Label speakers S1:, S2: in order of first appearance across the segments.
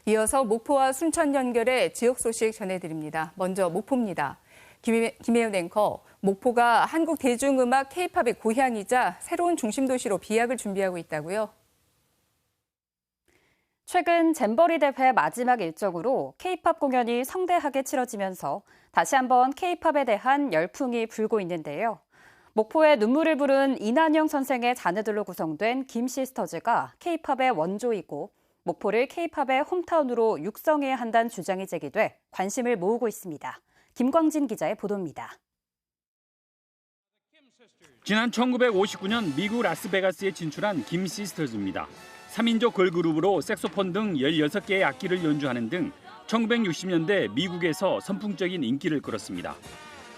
S1: 이어서 목포와 순천 연결해 지역 소식 전해드립니다. 먼저 목포입니다. 김혜연 앵커, 목포가 한국 대중음악 K-팝의 고향이자 새로운 중심 도시로 비약을 준비하고 있다고요?
S2: 최근 잼버리 대회 마지막 일정으로 K-팝 공연이 성대하게 치러지면서 다시 한번 K-팝에 대한 열풍이 불고 있는데요. 목포에 눈물을 부른 이난영 선생의 자녀들로 구성된 김시스터즈가 K-팝의 원조이고 목포를 K-팝의 홈타운으로 육성해야 한다는 주장이 제기돼 관심을 모으고 있습니다. 김광진 기자의 보도입니다.
S3: 지난 1959년 미국 라스베가스에 진출한 김시스터즈입니다. 3인조 걸그룹으로 색소폰 등 16개의 악기를 연주하는 등 1960년대 미국에서 선풍적인 인기를 끌었습니다.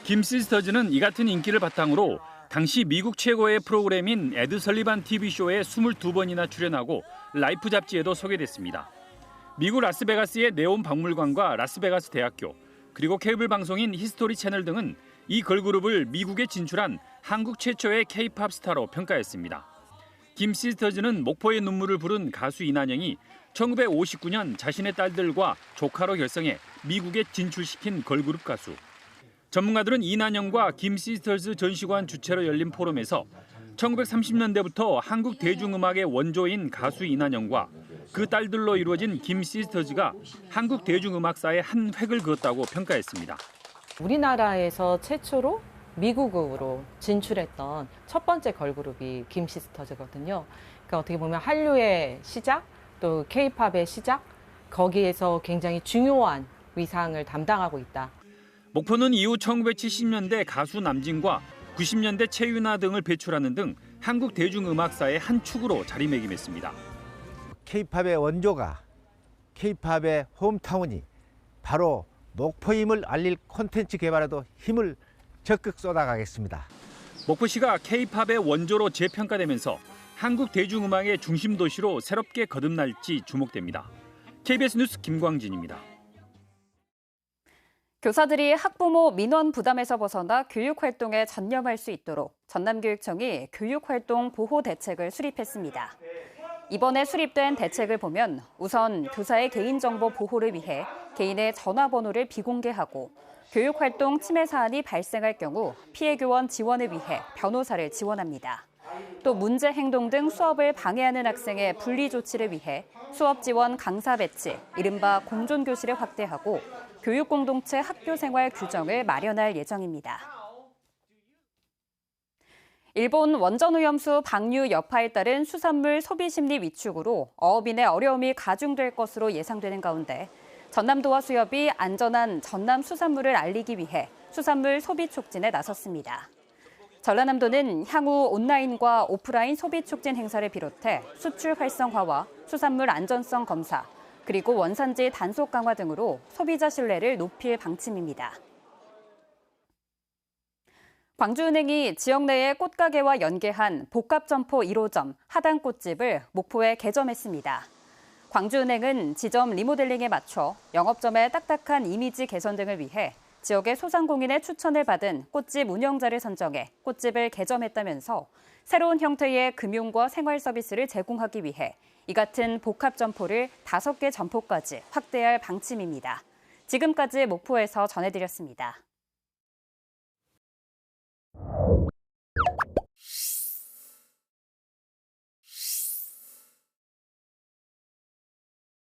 S3: 김시스터즈는 이 같은 인기를 바탕으로 당시 미국 최고의 프로그램인 에드 설리반 TV쇼에 22번이나 출연하고 라이프 잡지에도 소개됐습니다. 미국 라스베가스의 네온 박물관과 라스베가스 대학교, 그리고 케이블 방송인 히스토리 채널 등은 이 걸그룹을 미국에 진출한 한국 최초의 K-팝 스타로 평가했습니다. 김시스터즈는 목포의 눈물을 부른 가수 이난영이 1959년 자신의 딸들과 조카로 결성해 미국에 진출시킨 걸그룹 가수. 전문가들은 이난영과 김시스터즈 전시관 주최로 열린 포럼에서 1930년대부터 한국 대중음악의 원조인 가수 이난영과 그 딸들로 이루어진 김시스터즈가 한국 대중음악사에 한 획을 그었다고 평가했습니다.
S4: 우리나라에서 최초로 미국으로 진출했던 첫 번째 걸그룹이 김시스터즈거든요. 그러니까 어떻게 보면 한류의 시작, 또 K-팝의 시작, 거기에서 굉장히 중요한 위상을 담당하고 있다.
S3: 목포는 이후 1970년대 가수 남진과 90년대 최윤아 등을 배출하는 등 한국 대중음악사의 한 축으로 자리매김했습니다.
S5: K-팝의 원조가, K-팝의 홈타운이 바로 목포임을 알릴 콘텐츠 개발에도 힘을 적극 쏟아가겠습니다.
S3: 목포시가 K-팝의 원조로 재평가되면서 한국 대중음악의 중심 도시로 새롭게 거듭날지 주목됩니다. KBS 뉴스 김광진입니다.
S2: 교사들이 학부모 민원 부담에서 벗어나 교육활동에 전념할 수 있도록 전남교육청이 교육활동 보호 대책을 수립했습니다. 이번에 수립된 대책을 보면 우선 교사의 개인정보 보호를 위해 개인의 전화번호를 비공개하고 교육활동 침해 사안이 발생할 경우 피해 교원 지원을 위해 변호사를 지원합니다. 또 문제 행동 등 수업을 방해하는 학생의 분리 조치를 위해 수업 지원 강사 배치, 이른바 공존교실을 확대하고 교육공동체 학교생활 규정을 마련할 예정입니다. 일본 원전오염수 방류 여파에 따른 수산물 소비심리 위축으로 어업인의 어려움이 가중될 것으로 예상되는 가운데 전남도와 수협이 안전한 전남 수산물을 알리기 위해 수산물 소비 촉진에 나섰습니다. 전라남도는 향후 온라인과 오프라인 소비 촉진 행사를 비롯해 수출 활성화와 수산물 안전성 검사, 그리고 원산지 단속 강화 등으로 소비자 신뢰를 높일 방침입니다. 광주은행이 지역 내의 꽃가게와 연계한 복합점포 1호점 하단꽃집을 목포에 개점했습니다. 광주은행은 지점 리모델링에 맞춰 영업점의 딱딱한 이미지 개선 등을 위해 지역의 소상공인의 추천을 받은 꽃집 운영자를 선정해 꽃집을 개점했다면서 새로운 형태의 금융과 생활 서비스를 제공하기 위해 이 같은 복합점포를 5개 점포까지 확대할 방침입니다. 지금까지 목포에서 전해드렸습니다.